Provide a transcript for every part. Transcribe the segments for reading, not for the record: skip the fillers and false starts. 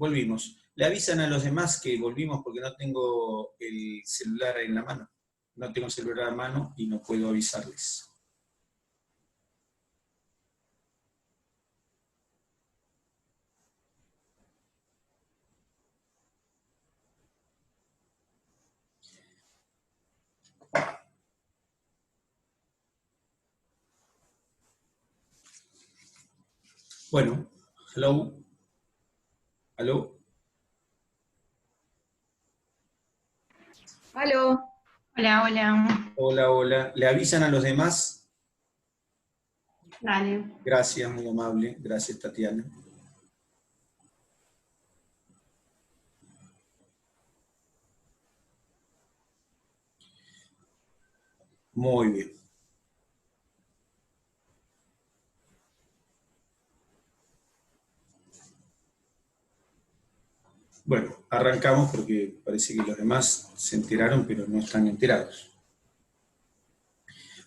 volvimos. Le avisan a los demás que volvimos porque no tengo el celular en la mano. No tengo el celular a mano y no puedo avisarles. Bueno, hello. ¿Aló? Aló. Hola, hola. Hola, hola. ¿Le avisan a los demás? Dale. Gracias, muy amable. Gracias, Tatiana. Muy bien. Bueno, arrancamos porque parece que los demás se enteraron, pero no están enterados.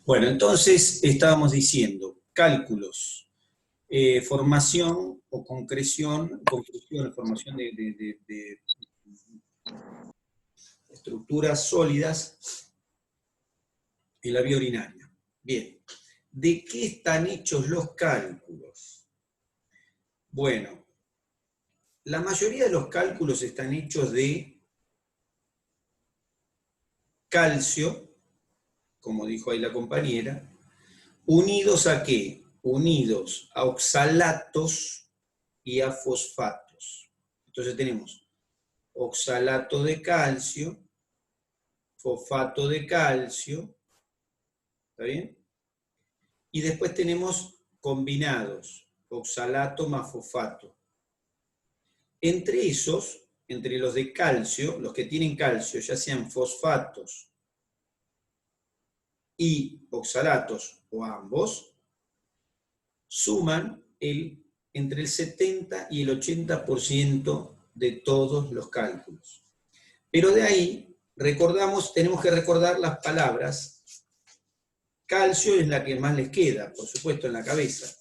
Bueno, entonces estábamos diciendo cálculos, formación o concreción, formación de estructuras sólidas en la vía urinaria. Bien, ¿de qué están hechos los cálculos? Bueno, la mayoría de los cálculos están hechos de calcio, como dijo ahí la compañera, unidos ¿a qué? Unidos a oxalatos y a fosfatos. Entonces tenemos oxalato de calcio, fosfato de calcio, ¿está bien? Y después tenemos combinados, oxalato más fosfato. Entre esos, entre los de calcio, los que tienen calcio, ya sean fosfatos y oxalatos o ambos, suman entre el 70 y el 80% de todos los cálculos. Pero de ahí, tenemos que recordar las palabras. Calcio es la que más les queda, por supuesto, en la cabeza.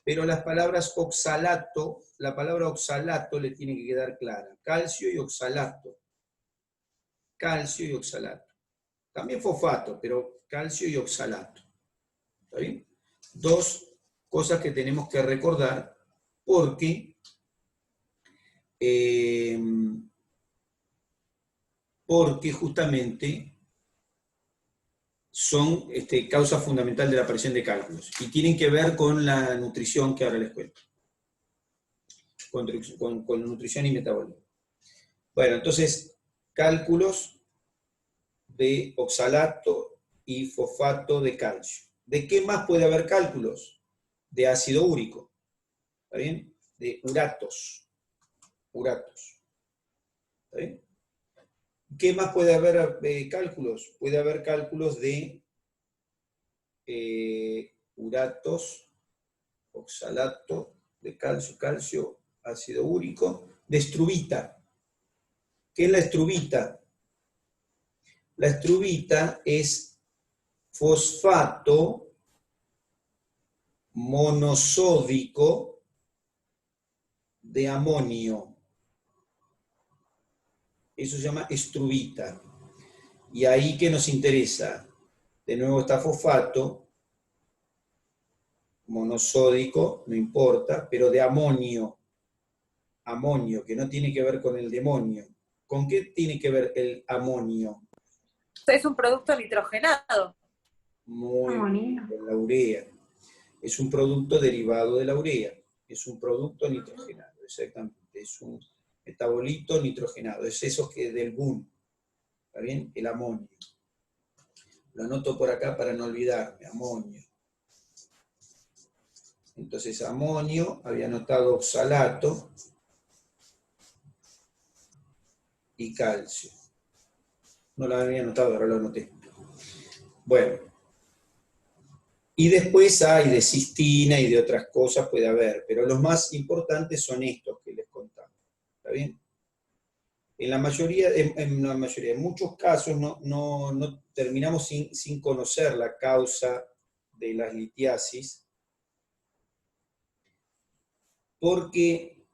Pero las palabras oxalato, la palabra oxalato le tiene que quedar clara. Calcio y oxalato. Calcio y oxalato. También fosfato, pero calcio y oxalato. ¿Está bien? Dos cosas que tenemos que recordar porque justamente son causa fundamental de la aparición de cálculos y tienen que ver con la nutrición que ahora les cuento. Con nutrición y metabolismo. Bueno, entonces, cálculos de oxalato y fosfato de calcio. ¿De qué más puede haber cálculos? De ácido úrico. ¿Está bien? De uratos. Uratos. ¿Está bien? ¿Qué más puede haber cálculos? Puede haber cálculos de uratos, oxalato de calcio, calcio, ácido úrico, de estrubita. ¿Qué es la estrubita? La estrubita es fosfato monosódico de amonio. Eso se llama estrubita. Y ahí, ¿qué nos interesa? De nuevo está fosfato, monosódico, no importa, pero de amonio. Amonio, que no tiene que ver con el demonio. ¿Con qué tiene que ver el amonio? Es un producto nitrogenado. Muy bien, con la urea. Es un producto derivado de la urea. Es un producto nitrogenado, exactamente. Es un metabolito nitrogenado. Es eso que del BUN. ¿Está bien? El amonio. Lo anoto por acá para no olvidarme. Amonio. Entonces, amonio, había anotado oxalato y calcio. No lo había anotado, ahora lo anoté. Bueno. Y después hay de cistina y de otras cosas puede haber, pero los más importantes son estos que les contamos. ¿Está bien? En muchos casos no terminamos sin conocer la causa de las litiasis, porque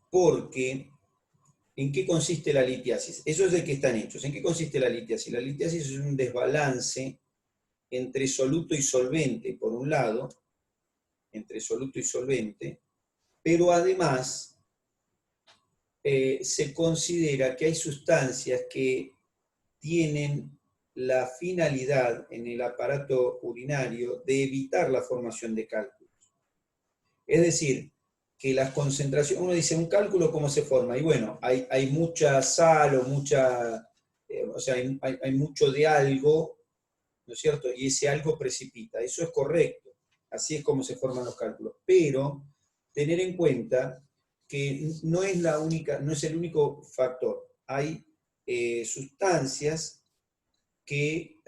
porque, ¿en qué consiste la litiasis? Eso es de qué están hechos. ¿En qué consiste la litiasis? La litiasis es un desbalance entre soluto y solvente, por un lado, entre soluto y solvente, pero además se considera que hay sustancias que tienen la finalidad en el aparato urinario de evitar la formación de cálculos. Es decir, que las concentraciones, uno dice, ¿un cálculo cómo se forma? Y bueno, hay mucha sal o o sea, hay mucho de algo, ¿no es cierto? Y ese algo precipita. Eso es correcto. Así es como se forman los cálculos. Pero tener en cuenta que no es no es el único factor. Hay sustancias que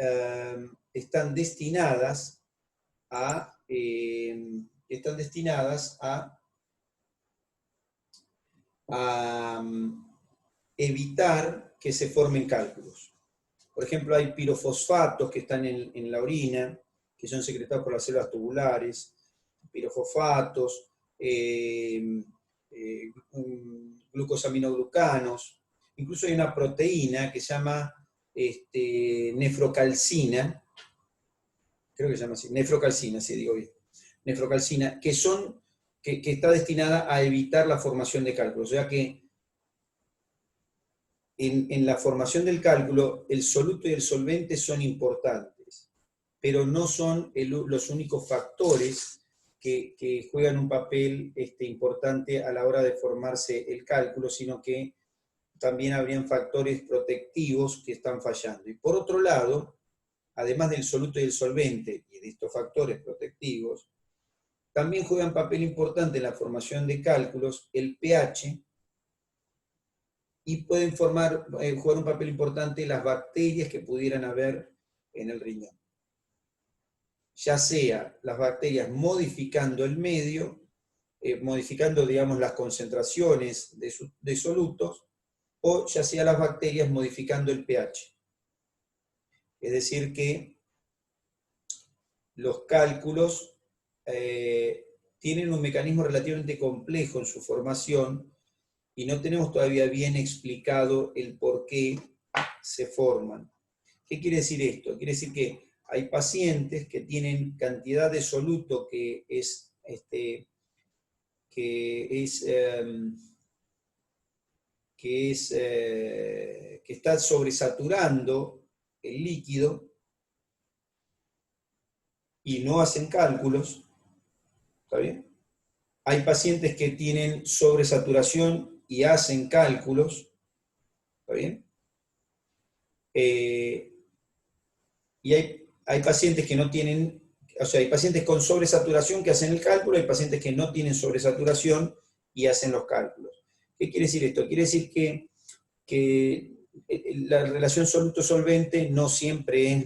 están destinadas a evitar que se formen cálculos. Por ejemplo, hay pirofosfatos que están en la orina, que son secretados por las células tubulares, pirofosfatos, glucosaminoglucanos, incluso hay una proteína que se llama nefrocalcina, creo que se llama así, nefrocalcina, si digo bien, nefrocalcina, que está destinada a evitar la formación de cálculos. O sea que en la formación del cálculo, el soluto y el solvente son importantes, pero no son los únicos factores que juegan un papel importante a la hora de formarse el cálculo, sino que también habrían factores protectivos que están fallando. Y por otro lado, además del soluto y el solvente, y de estos factores protectivos, también juegan papel importante en la formación de cálculos el pH, y pueden jugar un papel importante las bacterias que pudieran haber en el riñón. Ya sea las bacterias modificando el medio, modificando, digamos, las concentraciones de solutos, o ya sea las bacterias modificando el pH. Es decir que los cálculos tienen un mecanismo relativamente complejo en su formación, y no tenemos todavía bien explicado el por qué se forman. ¿Qué quiere decir esto? Quiere decir que hay pacientes que tienen cantidad de soluto que está sobresaturando el líquido y no hacen cálculos. ¿Está bien? Hay pacientes que tienen sobresaturación y hacen cálculos, ¿está bien? Y hay pacientes que no tienen, o sea, hay pacientes con sobresaturación que hacen el cálculo, hay pacientes que no tienen sobresaturación y hacen los cálculos. ¿Qué quiere decir esto? Quiere decir que la relación soluto-solvente no siempre es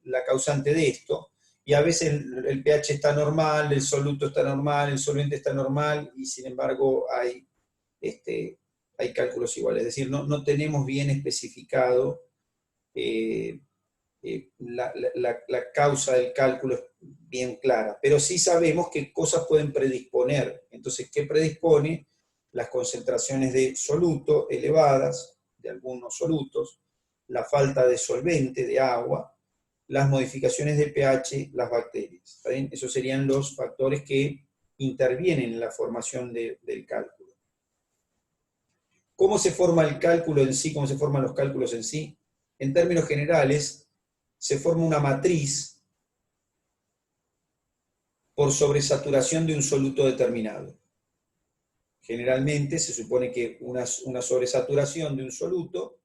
la causante de esto, y a veces el pH está normal, el soluto está normal, el solvente está normal, y sin embargo hay cálculos iguales. Es decir, no tenemos bien especificado la causa del cálculo bien clara, pero sí sabemos qué cosas pueden predisponer. Entonces, ¿qué predispone? Las concentraciones de soluto elevadas, de algunos solutos, la falta de solvente, de agua, las modificaciones de pH, las bacterias. ¿Está bien? Esos serían los factores que intervienen en la formación del cálculo. ¿Cómo se forma el cálculo en sí? ¿Cómo se forman los cálculos en sí? En términos generales, se forma una matriz por sobresaturación de un soluto determinado. Generalmente se supone que una sobresaturación de un soluto,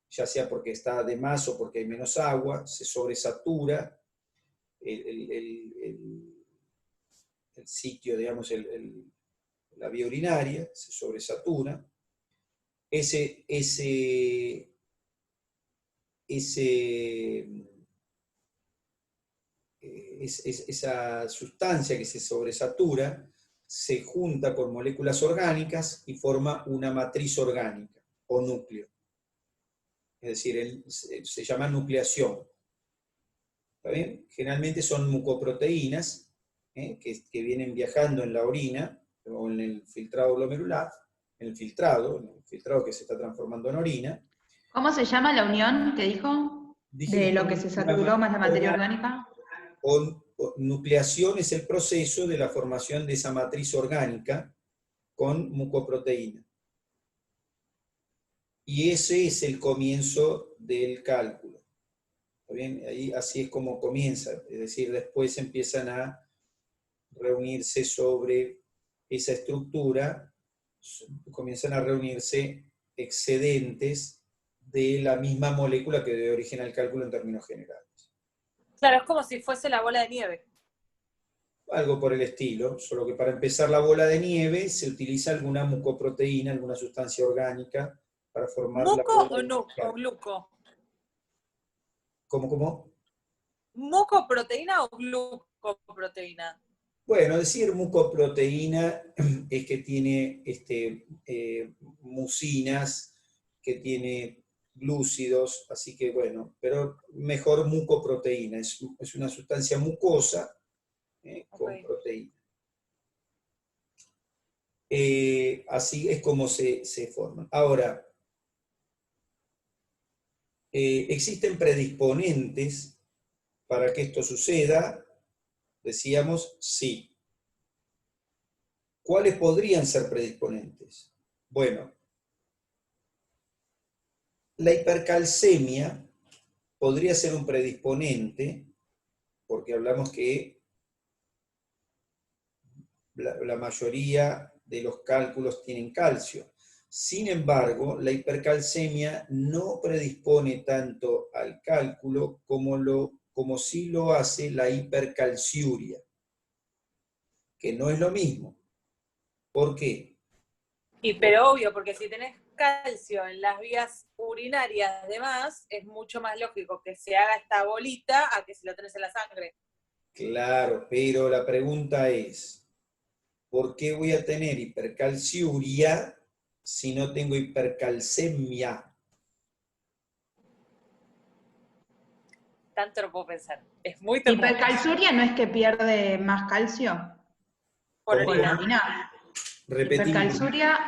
ya sea porque está de más o porque hay menos agua, se sobresatura el sitio, digamos, la vía urinaria, se sobresatura. Esa sustancia que se sobresatura se junta con moléculas orgánicas y forma una matriz orgánica o núcleo. Es decir, se llama nucleación. ¿Está bien? Generalmente son mucoproteínas que vienen viajando en la orina, o en el filtrado glomerular, en el filtrado que se está transformando en orina. ¿Cómo se llama la unión que dijo? De lo que se saturó más la materia orgánica. Nucleación es el proceso de la formación de esa matriz orgánica con mucoproteína. Y ese es el comienzo del cálculo. ¿Está bien? Ahí, así es como comienza. Es decir, después empiezan a reunirse sobre esa estructura, comienzan a reunirse excedentes de la misma molécula que dio origen al cálculo en términos generales. Claro, es como si fuese la bola de nieve. Algo por el estilo, solo que para empezar la bola de nieve se utiliza alguna mucoproteína, alguna sustancia orgánica para formar la ¿Muco bola o gluco? ¿Cómo? ¿Mucoproteína o glucoproteína? Bueno, decir mucoproteína es que tiene mucinas, que tiene glúcidos, así que bueno, pero mejor mucoproteína, es una sustancia mucosa con proteína. Así es como se forman. Ahora, ¿existen predisponentes para que esto suceda? Decíamos, sí. ¿Cuáles podrían ser predisponentes? Bueno, la hipercalcemia podría ser un predisponente, porque hablamos que la mayoría de los cálculos tienen calcio. Sin embargo, la hipercalcemia no predispone tanto al cálculo como sí lo hace la hipercalciuria, que no es lo mismo. ¿Por qué? Pero obvio, porque si tenés calcio en las vías urinarias además, es mucho más lógico que se haga esta bolita a que si lo tenés en la sangre. Claro, pero la pregunta es, ¿por qué voy a tener hipercalciuria si no tengo hipercalcemia? Tanto lo puedo pensar. Es muy temprano. ¿Hipercalciuria no es que pierde más calcio? Por Con la orina. Hipercalciuria.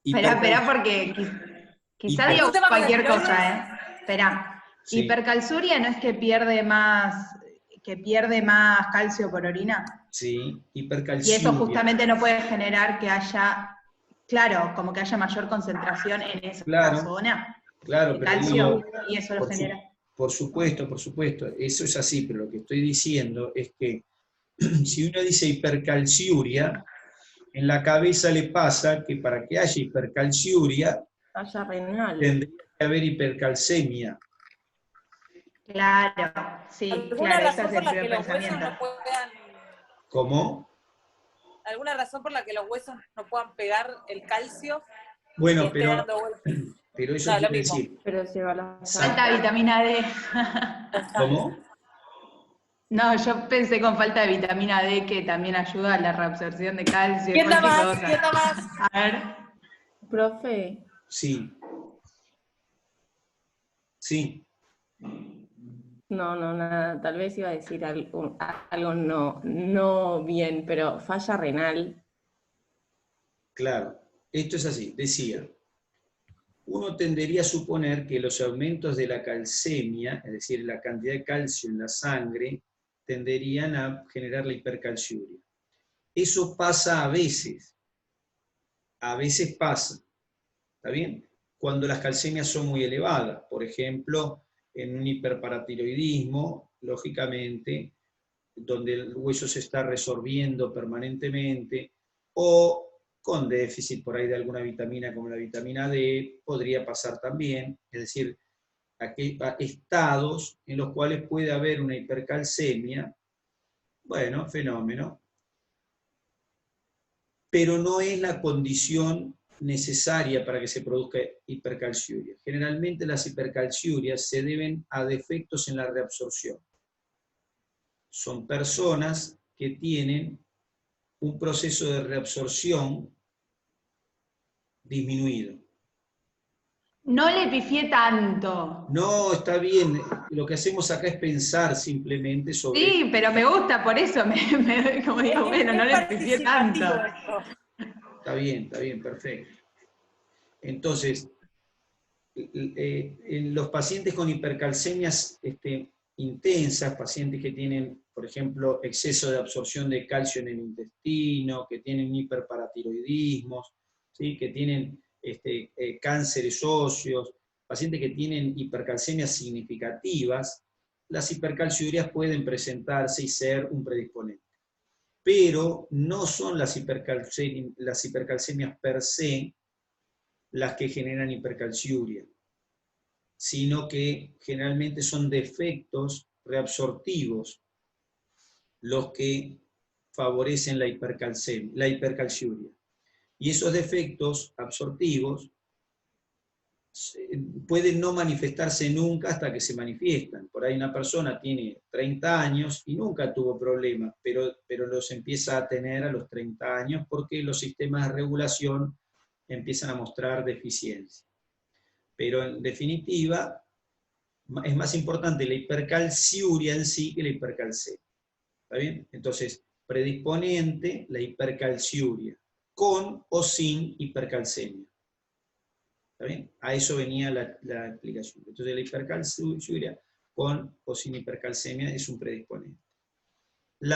Espera, porque quizá digo cualquier cosa, ¿eh? Espera. Sí. ¿Hipercalciuria no es que pierde más calcio por orina? Sí, Y hipercalciuria. eso justamente no puede generar que haya, claro, como que haya mayor concentración en esa zona Claro, de calcio, y eso lo por genera. Por supuesto, eso es así, pero lo que estoy diciendo es que si uno dice hipercalciuria, en la cabeza le pasa que para que haya hipercalciuria, Falla renal. tendría que haber hipercalcemia. Claro, sí, ¿Alguna claro, ese razón es por el la que primer los huesos pensamiento. no puedan... ¿Cómo? ¿Alguna razón por la que los huesos no puedan pegar el calcio? Bueno, y esté dando vueltas? pero eso No, quiere lo mismo. decir... Pero lleva la Falta de vitamina D. ¿Cómo? No, yo pensé con falta de vitamina D que también ayuda a la reabsorción de calcio y ¿Quién da cualquier más? cosa. ¿Quién da más? A ver. Profe, Sí. Sí. no, nada, tal vez iba a decir algo no bien, pero falla renal. Claro, esto es así, decía, uno tendería a suponer que los aumentos de la calcemia, es decir, la cantidad de calcio en la sangre, tenderían a generar la hipercalciuria. Eso pasa a veces pasa, ¿está bien? Cuando las calcemias son muy elevadas, por ejemplo, en un hiperparatiroidismo, lógicamente, donde el hueso se está resorbiendo permanentemente, o con déficit por ahí de alguna vitamina como la vitamina D, podría pasar también, es decir, estados en los cuales puede haber una hipercalcemia, bueno, fenómeno, pero no es la condición necesaria para que se produzca hipercalciuria. Generalmente las hipercalciurias se deben a defectos en la reabsorción. Son personas que tienen un proceso de reabsorción disminuido. No le pifié tanto. No, está bien. Lo que hacemos acá es pensar simplemente sobre... Sí, pero me gusta, por eso como digo, bueno, no le pifié tanto. participativo esto. Está bien, perfecto. Entonces, en los pacientes con hipercalcemias intensas, pacientes que tienen, por ejemplo, exceso de absorción de calcio en el intestino, que tienen hiperparatiroidismos, ¿sí? Que tienen cánceres óseos, pacientes que tienen hipercalcemias significativas, las hipercalciurias pueden presentarse y ser un predisponente. Pero no son las hipercalcemias per se las que generan hipercalciuria, sino que generalmente son defectos reabsortivos los que favorecen la hipercalciuria. Y esos defectos absortivos pueden no manifestarse nunca hasta que se manifiestan. Por ahí una persona tiene 30 años y nunca tuvo problemas, pero los empieza a tener a los 30 años porque los sistemas de regulación empiezan a mostrar deficiencia. Pero en definitiva, es más importante la hipercalciuria en sí que la hipercalcemia. ¿Está bien? Entonces, predisponente, la hipercalciuria, con o sin hipercalcemia. ¿Está bien? A eso venía la explicación. Entonces, la hipercalciuria, con o sin hipercalcemia, es un predisponente. El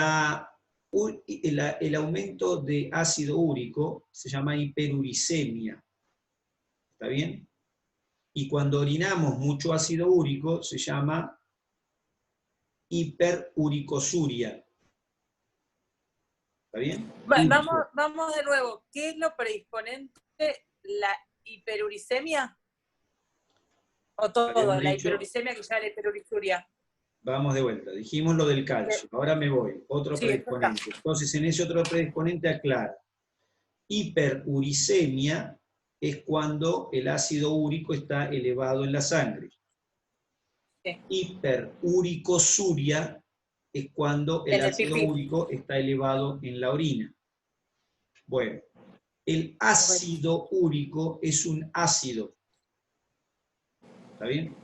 aumento de ácido úrico se llama hiperuricemia. ¿Está bien? Y cuando orinamos mucho ácido úrico se llama hiperuricosuria. ¿Está bien? Vamos de nuevo. ¿Qué es lo predisponente? ¿La hiperuricemia? ¿O todo? ¿La hiperuricemia que ya la hiperurisuria? Vamos de vuelta. Dijimos lo del calcio. Ahora me voy. Otro predisponente. Entonces, en ese otro predisponente aclara. Hiperuricemia es cuando el ácido úrico está elevado en la sangre. Sí. Hiperuricosuria es cuando el ácido úrico está elevado en la orina. Bueno, el ácido úrico es un ácido. ¿Está bien?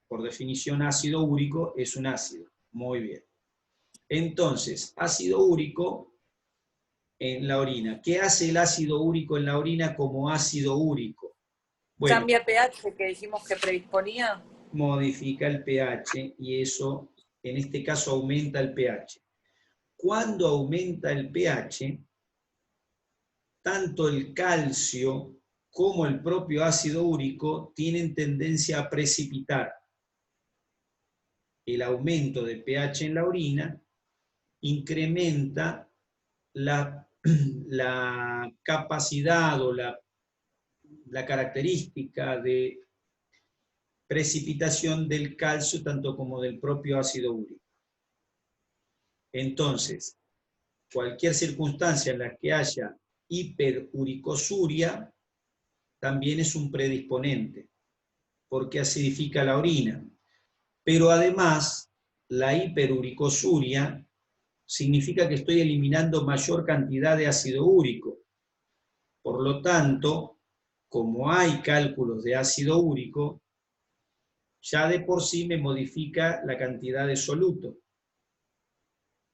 Por definición, ácido úrico es un ácido. Muy bien. Entonces, ácido úrico en la orina. ¿Qué hace el ácido úrico en la orina como ácido úrico? Bueno, ¿cambia pH que dijimos que predisponía? Modifica el pH y eso, en este caso, aumenta el pH. Cuando aumenta el pH, tanto el calcio como el propio ácido úrico tienen tendencia a precipitar. El aumento de pH en la orina incrementa la capacidad o la característica de precipitación del calcio tanto como del propio ácido úrico. Entonces, cualquier circunstancia en la que haya hiperuricosuria también es un predisponente, porque acidifica la orina. Pero además, la hiperuricosuria significa que estoy eliminando mayor cantidad de ácido úrico. Por lo tanto, como hay cálculos de ácido úrico, ya de por sí me modifica la cantidad de soluto.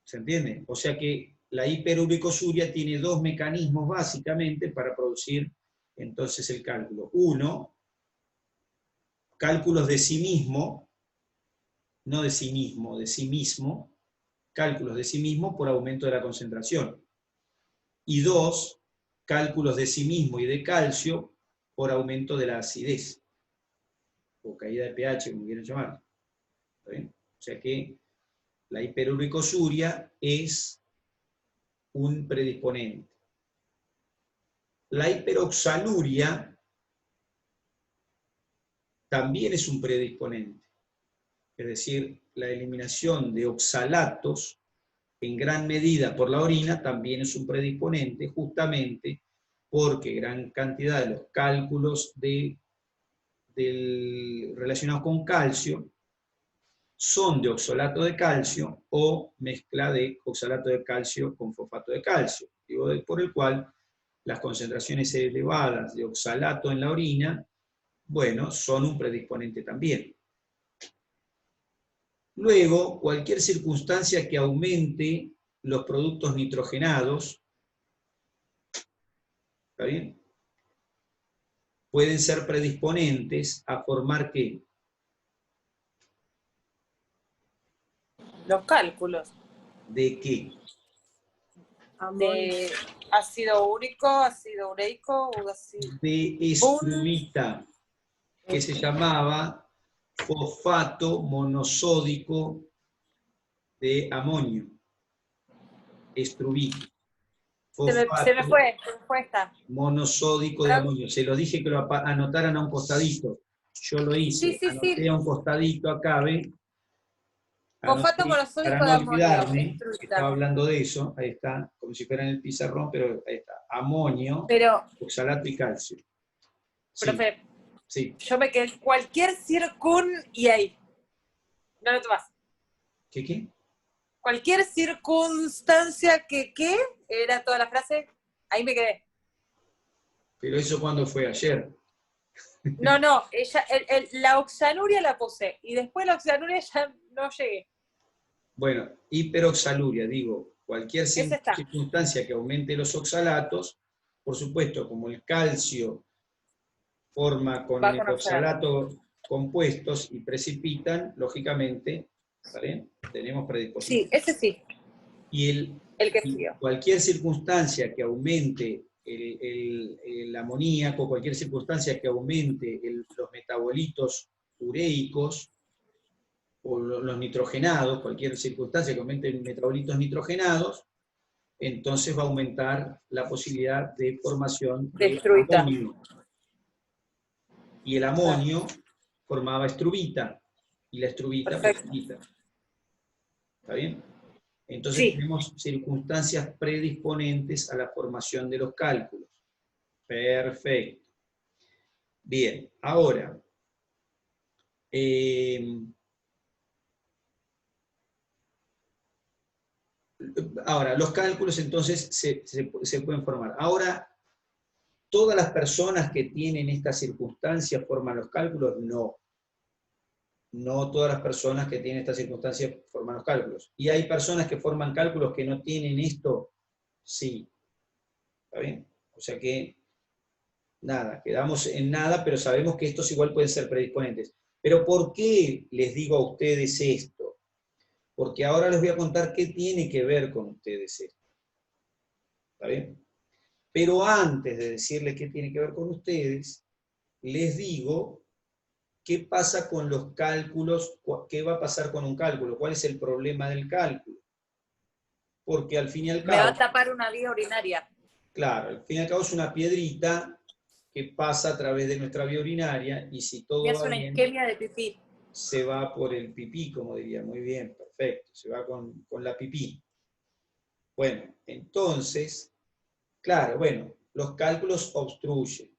¿Se entiende? O sea que la hiperuricosuria tiene dos mecanismos básicamente para producir entonces el cálculo. Uno, cálculos de sí mismo, no de sí mismo, de sí mismo, cálculos de sí mismo por aumento de la concentración. Y dos, cálculos de sí mismo y de calcio por aumento de la acidez, o caída de pH, como quieran llamarlo. ¿Está bien? O sea que la hiperuricosuria es un predisponente. La hiperoxaluria también es un predisponente. Es decir, la eliminación de oxalatos en gran medida por la orina también es un predisponente, justamente porque gran cantidad de los cálculos relacionados con calcio son de oxalato de calcio o mezcla de oxalato de calcio con fosfato de calcio, por el cual las concentraciones elevadas de oxalato en la orina bueno, son un predisponente también. Luego, cualquier circunstancia que aumente los productos nitrogenados, ¿está bien?, pueden ser predisponentes a formar ¿qué? Los cálculos. ¿De qué? De ácido úrico, ácido ureico, o ácido... De estrubita, que se llamaba fosfato monosódico de amonio. Estrubita. Se me fue esta. Monosódico de amonio. Se lo dije que lo anotaran a un costadito. Yo lo hice. Sí, Anoté a un costadito acá, ¿ven? Fosfato monosódico para de no amonio. olvidarme, que estaba hablando de eso, ahí está, como si fuera en el pizarrón, pero ahí está. Amonio, oxalato y calcio. Sí, profe, sí. Yo me quedé cualquier circun y ahí. No lo tomas. ¿Qué? Cualquier circunstancia que era toda la frase, ahí me quedé. Pero eso cuando fue ayer. No, la oxaluria la posé, y después la oxaluria ya no llegué. Bueno, hiperoxaluria, digo, cualquier circunstancia que aumente los oxalatos, por supuesto, como el calcio forma con el oxalato compuestos y precipitan, lógicamente, ¿vale?, tenemos predisposición. Sí, ese sí. Y cualquier circunstancia que aumente el amoníaco, cualquier circunstancia que aumente los metabolitos ureicos, o los nitrogenados, cualquier circunstancia que aumente metabolitos nitrogenados, entonces va a aumentar la posibilidad de formación de amonio. Y el amonio formaba estrubita, y la estrubita precipita. ¿Está bien? Entonces tenemos circunstancias predisponentes a la formación de los cálculos. Perfecto. Bien, ahora, los cálculos entonces se pueden formar. Ahora, ¿todas las personas que tienen estas circunstancias forman los cálculos? No. No todas las personas que tienen estas circunstancias forman los cálculos. ¿Y hay personas que forman cálculos que no tienen esto? Sí. ¿Está bien? O sea que, nada, quedamos en nada, pero sabemos que estos igual pueden ser predisponentes. Pero ¿por qué les digo a ustedes esto? Porque ahora les voy a contar qué tiene que ver con ustedes esto. ¿Está bien? Pero antes de decirles qué tiene que ver con ustedes, les digo qué pasa con los cálculos, qué va a pasar con un cálculo, cuál es el problema del cálculo. Porque al fin y al cabo... Me va a tapar una vía urinaria. Claro, al fin y al cabo es una piedrita que pasa a través de nuestra vía urinaria, y si todo va bien... Es una isquemia de pipí. Se va por el pipí, como diría. Muy bien, perfecto. Se va con la pipí. Bueno, entonces, claro, bueno, los cálculos obstruyen.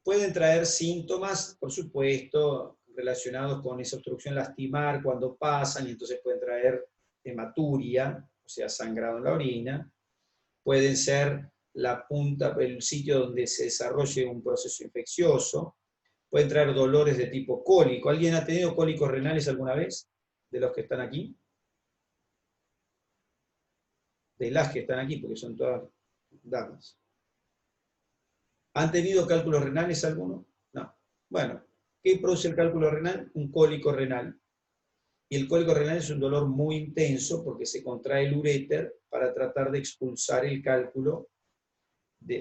Pueden traer síntomas, por supuesto, relacionados con esa obstrucción, lastimar cuando pasan, y entonces pueden traer hematuria, o sea, sangrado en la orina. Pueden ser la punta, el sitio donde se desarrolle un proceso infeccioso. Pueden traer dolores de tipo cólico. ¿Alguien ha tenido cólicos renales alguna vez? ¿De los que están aquí? De las que están aquí, porque son todas damas. ¿Han tenido cálculos renales alguno? No. Bueno, ¿qué produce el cálculo renal? Un cólico renal. Y el cólico renal es un dolor muy intenso porque se contrae el uréter para tratar de expulsar el cálculo.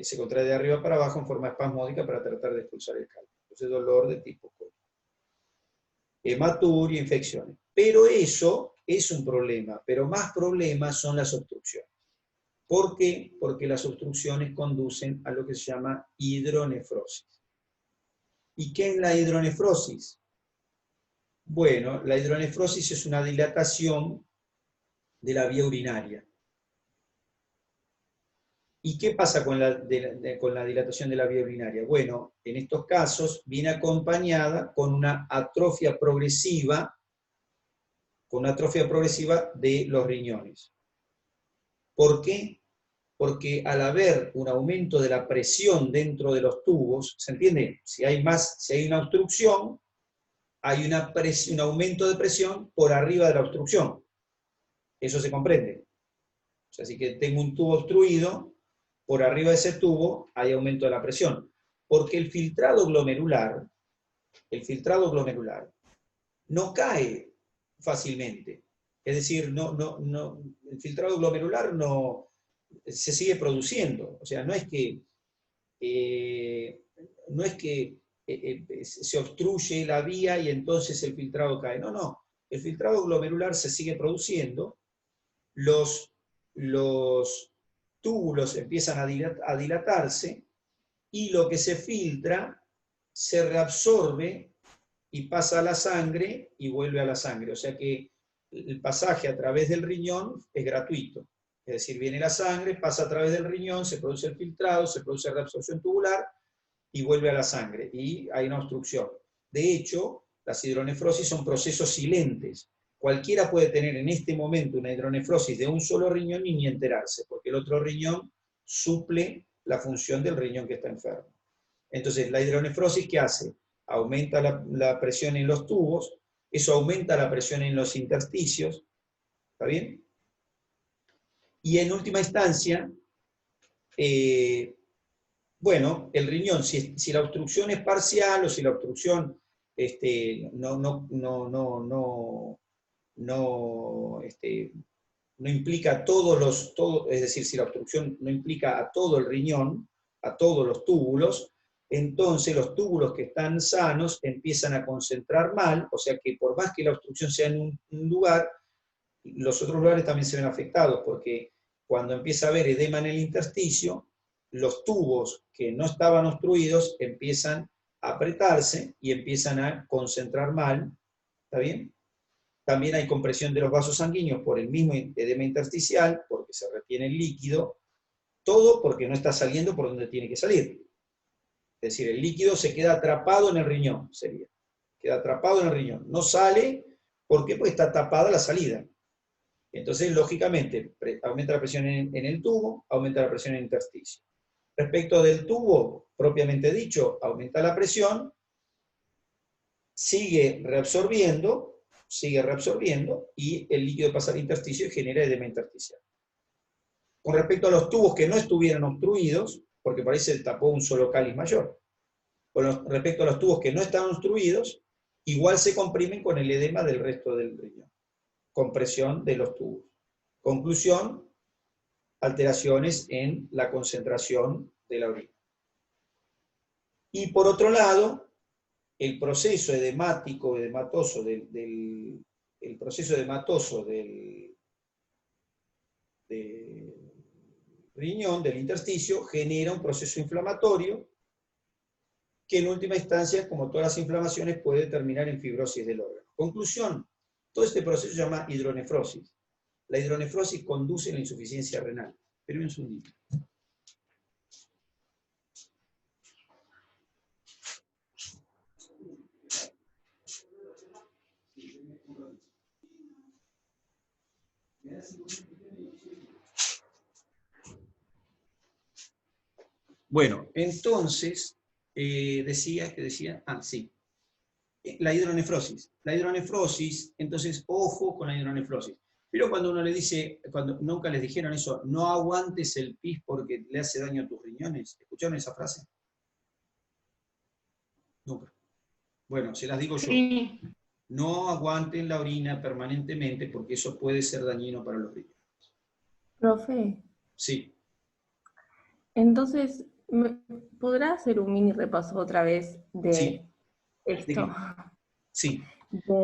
Se contrae de arriba para abajo en forma espasmódica para tratar de expulsar el cálculo. Entonces, dolor de tipo cólico. Hematuria, infecciones. Pero eso es un problema, pero más problemas son las obstrucciones. ¿Por qué? Porque las obstrucciones conducen a lo que se llama hidronefrosis. ¿Y qué es la hidronefrosis? Bueno, la hidronefrosis es una dilatación de la vía urinaria. ¿Y qué pasa con la dilatación de la vía urinaria? Bueno, en estos casos viene acompañada con una atrofia progresiva, de los riñones. ¿Por qué? porque al haber un aumento de la presión dentro de los tubos, ¿se entiende? Si hay una obstrucción, hay un aumento de presión por arriba de la obstrucción. Eso se comprende. O sea, si que tengo un tubo obstruido, por arriba de ese tubo hay aumento de la presión. Porque el filtrado glomerular no cae fácilmente. Es decir, el filtrado glomerular se sigue produciendo. O sea, no es que se obstruye la vía y entonces el filtrado cae. No. El filtrado glomerular se sigue produciendo, los túbulos empiezan a dilatarse y lo que se filtra se reabsorbe y pasa a la sangre y vuelve a la sangre. O sea que el pasaje a través del riñón es gratuito. Es decir, viene la sangre, pasa a través del riñón, se produce el filtrado, se produce reabsorción tubular y vuelve a la sangre. Y hay una obstrucción. De hecho, las hidronefrosis son procesos silentes. Cualquiera puede tener en este momento una hidronefrosis de un solo riñón y ni enterarse, porque el otro riñón suple la función del riñón que está enfermo. Entonces, la hidronefrosis, ¿qué hace? Aumenta la presión en los tubos, eso aumenta la presión en los intersticios, ¿está bien? Y en última instancia, bueno, el riñón, si la obstrucción es parcial o si la obstrucción no implica es decir, si la obstrucción no implica a todo el riñón, a todos los túbulos, entonces los túbulos que están sanos empiezan a concentrar mal, o sea que por más que la obstrucción sea en un lugar, los otros lugares también se ven afectados, porque cuando empieza a haber edema en el intersticio, los tubos que no estaban obstruidos empiezan a apretarse y empiezan a concentrar mal, ¿está bien? También hay compresión de los vasos sanguíneos por el mismo edema intersticial, porque se retiene el líquido, todo porque no está saliendo por donde tiene que salir. Es decir, el líquido se queda atrapado en el riñón, queda atrapado en el riñón. No sale, ¿por qué? Porque está tapada la salida. Entonces, lógicamente, aumenta la presión en el tubo, aumenta la presión en el intersticio. Respecto del tubo, propiamente dicho, aumenta la presión, sigue reabsorbiendo, y el líquido pasa al intersticio y genera edema intersticial. Con respecto a los tubos que no estuvieran obstruidos, porque por ahí se tapó un solo cáliz mayor, con respecto a los tubos que no están obstruidos, igual se comprimen con el edema del resto del riñón. Compresión de los tubos. Conclusión, alteraciones en la concentración de la orina. Y por otro lado, el proceso edematoso del riñón, del intersticio, genera un proceso inflamatorio que en última instancia, como todas las inflamaciones, puede terminar en fibrosis del órgano. Conclusión, todo este proceso se llama hidronefrosis. La hidronefrosis conduce a la insuficiencia renal. Pero un segundito. Bueno, entonces, sí. La hidronefrosis. La hidronefrosis, entonces, ojo con la hidronefrosis. Pero cuando uno le dice, cuando nunca les dijeron eso, no aguantes el pis porque le hace daño a tus riñones. ¿Escucharon esa frase? Nunca. Bueno, se las digo yo. Sí. No aguanten la orina permanentemente porque eso puede ser dañino para los riñones. Profe. Sí. Entonces, ¿podrá hacer un mini repaso otra vez de esto? Sí.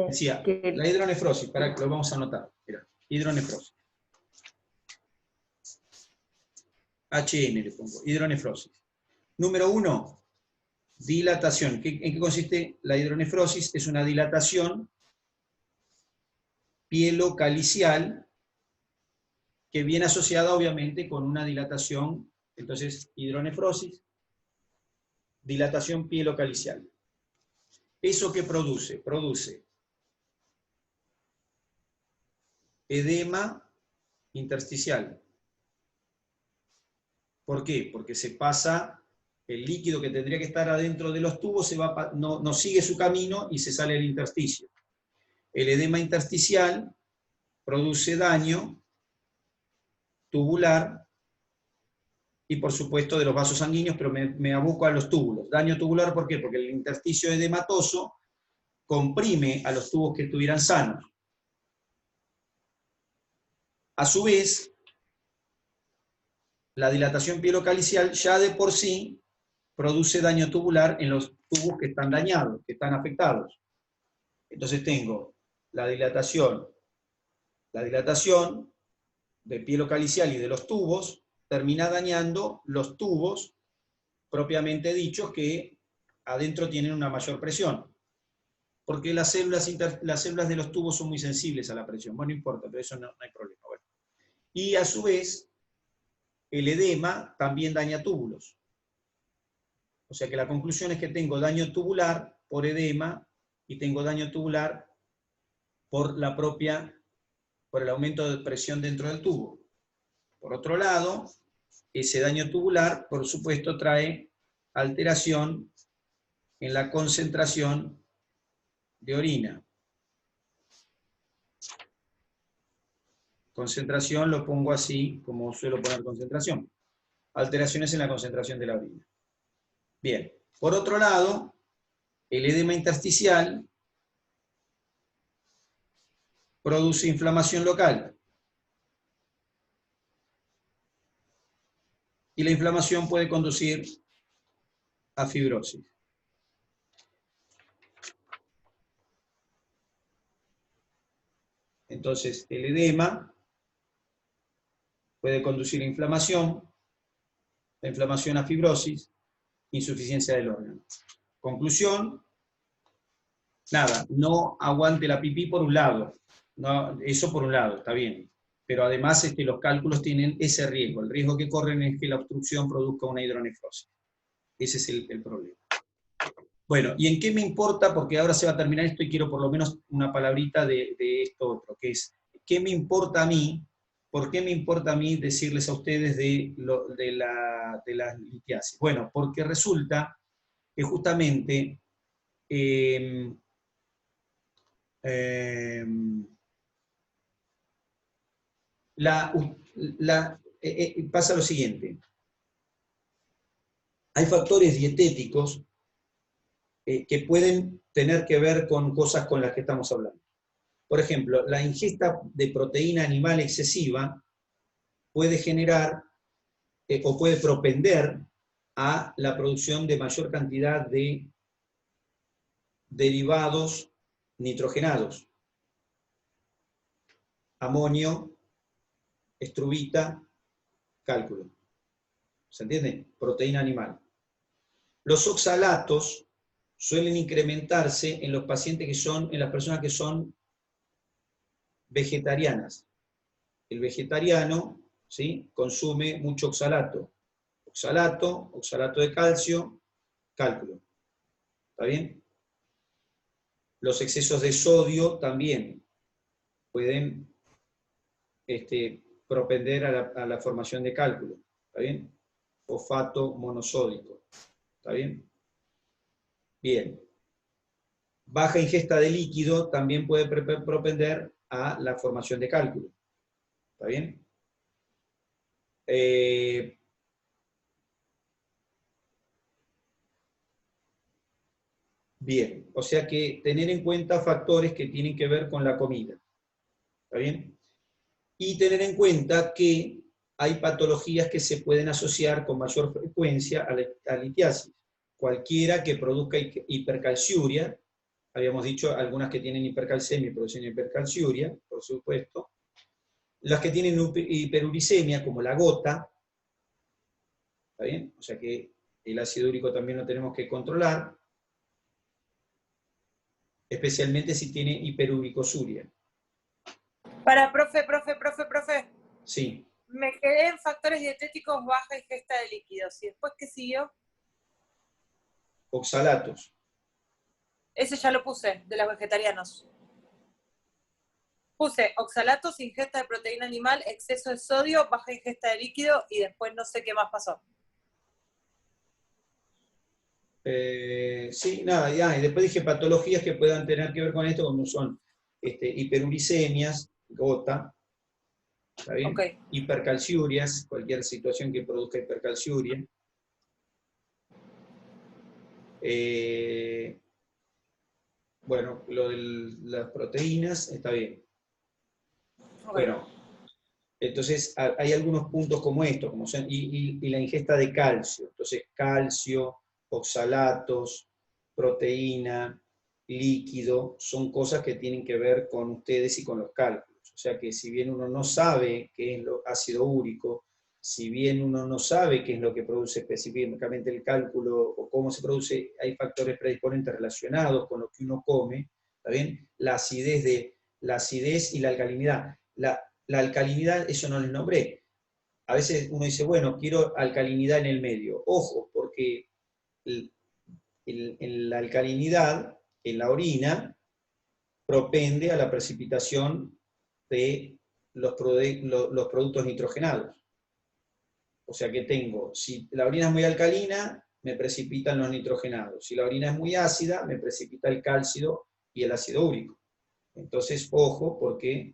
Decía, la hidronefrosis, para que lo vamos a anotar. Mira, hidronefrosis. HN le pongo, hidronefrosis. Número 1, dilatación. ¿En qué consiste la hidronefrosis? Es una dilatación pielocalicial que viene asociada obviamente con una dilatación, entonces hidronefrosis, dilatación pielocalicial. ¿Eso qué produce? Produce edema intersticial, ¿Por qué? Porque se pasa, el líquido que tendría que estar adentro de los tubos no sigue su camino y se sale al intersticio. El edema intersticial produce daño tubular y por supuesto de los vasos sanguíneos, pero me aboco a los túbulos. Daño tubular, ¿por qué? Porque el intersticio edematoso comprime a los tubos que estuvieran sanos. A su vez, la dilatación pielocalicial ya de por sí produce daño tubular en los tubos que están dañados, que están afectados. Entonces tengo la dilatación de pielocalicial y de los tubos, termina dañando los tubos propiamente dichos que adentro tienen una mayor presión. Porque las células de los tubos son muy sensibles a la presión. Bueno, no importa, pero eso no hay problema. Bueno. Y a su vez, el edema también daña túbulos. O sea que la conclusión es que tengo daño tubular por edema y tengo daño tubular por el aumento de presión dentro del tubo. Por otro lado, ese daño tubular, por supuesto, trae alteración en la concentración de orina. Concentración lo pongo así, como suelo poner concentración. Alteraciones en la concentración de la orina. Bien, por otro lado, el edema intersticial produce inflamación local. Y la inflamación puede conducir a fibrosis. Entonces, el edema puede conducir a inflamación, la inflamación a fibrosis, insuficiencia del órgano. Conclusión, nada, no aguante la pipí por un lado. No, eso por un lado, está bien. Pero además es que los cálculos tienen ese riesgo. El riesgo que corren es que la obstrucción produzca una hidronefrosis. Ese es el problema. Bueno, ¿y en qué me importa? Porque ahora se va a terminar esto y quiero por lo menos una palabrita de esto otro, que es, ¿qué me importa a mí? ¿Por qué me importa a mí decirles a ustedes de la litiasis? Bueno, porque resulta que justamente pasa lo siguiente. Hay factores dietéticos que pueden tener que ver con cosas con las que estamos hablando. Por ejemplo, la ingesta de proteína animal excesiva puede generar o puede propender a la producción de mayor cantidad de derivados nitrogenados. Amonio, estrubita, cálculo. ¿Se entiende? Proteína animal. Los oxalatos suelen incrementarse en los pacientes en las personas que son vegetarianas. El vegetariano, ¿sí?, consume mucho oxalato. Oxalato de calcio, cálculo. ¿Está bien? Los excesos de sodio también pueden propender a la formación de cálculo. ¿Está bien? Fosfato monosódico. ¿Está bien? Bien. Baja ingesta de líquido también puede propender a la formación de cálculo. ¿Está bien? Bien, o sea que tener en cuenta factores que tienen que ver con la comida. ¿Está bien? Y tener en cuenta que hay patologías que se pueden asociar con mayor frecuencia a la litiasis. Cualquiera que produzca hipercalciuria, habíamos dicho algunas que tienen hipercalcemia y producen hipercalciuria, por supuesto. Las que tienen hiperuricemia, como la gota, ¿está bien? O sea que el ácido úrico también lo tenemos que controlar, especialmente si tiene hiperuricosuria. Profe. Sí. Me quedé en factores dietéticos, baja ingesta de líquidos. ¿Y después qué siguió? Oxalatos. Ese ya lo puse, de los vegetarianos. Puse oxalatos, ingesta de proteína animal, exceso de sodio, baja ingesta de líquido, y después no sé qué más pasó. Sí, nada, ya, y después dije patologías que puedan tener que ver con esto, como son hiperuricemias, gota, ¿está bien? Ok. Hipercalciurias, cualquier situación que produzca hipercalciuria. Bueno, lo de las proteínas está bien. Ok. Bueno, entonces hay algunos puntos como estos, como son, y la ingesta de calcio. Entonces, calcio, oxalatos, proteína, líquido, son cosas que tienen que ver con ustedes y con los cálculos. O sea que si bien uno no sabe qué es lo ácido úrico, si bien uno no sabe qué es lo que produce específicamente el cálculo o cómo se produce, hay factores predisponentes relacionados con lo que uno come, ¿está bien? La acidez y la alcalinidad. La alcalinidad, eso no les nombré. A veces uno dice, bueno, quiero alcalinidad en el medio. Ojo, porque la alcalinidad en la orina propende a la precipitación de los productos nitrogenados. O sea que tengo, si la orina es muy alcalina, me precipitan los nitrogenados. Si la orina es muy ácida, me precipita el calcio y el ácido úrico. Entonces, ojo, porque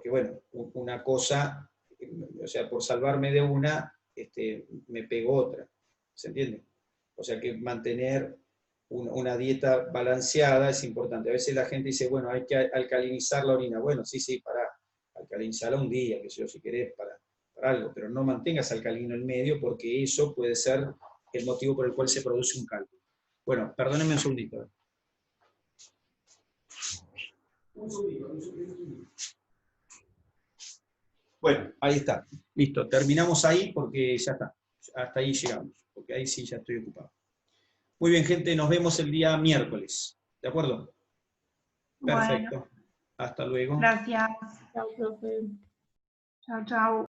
bueno, una cosa, o sea, por salvarme de una, me pego otra. ¿Se entiende? O sea que mantener una dieta balanceada es importante. A veces la gente dice, bueno, hay que alcalinizar la orina. Bueno, sí, para alcalinizarla un día, que sé yo, si querés, para algo, pero no mantengas alcalino en medio porque eso puede ser el motivo por el cual se produce un cálculo. Bueno, perdónenme un segundito. Bueno, ahí está. Listo, terminamos ahí porque ya está. Hasta ahí llegamos, porque ahí sí ya estoy ocupado. Muy bien, gente, nos vemos el día miércoles. ¿De acuerdo? Perfecto. Bueno, Hasta luego. gracias. Chao, profe. Chao, chao.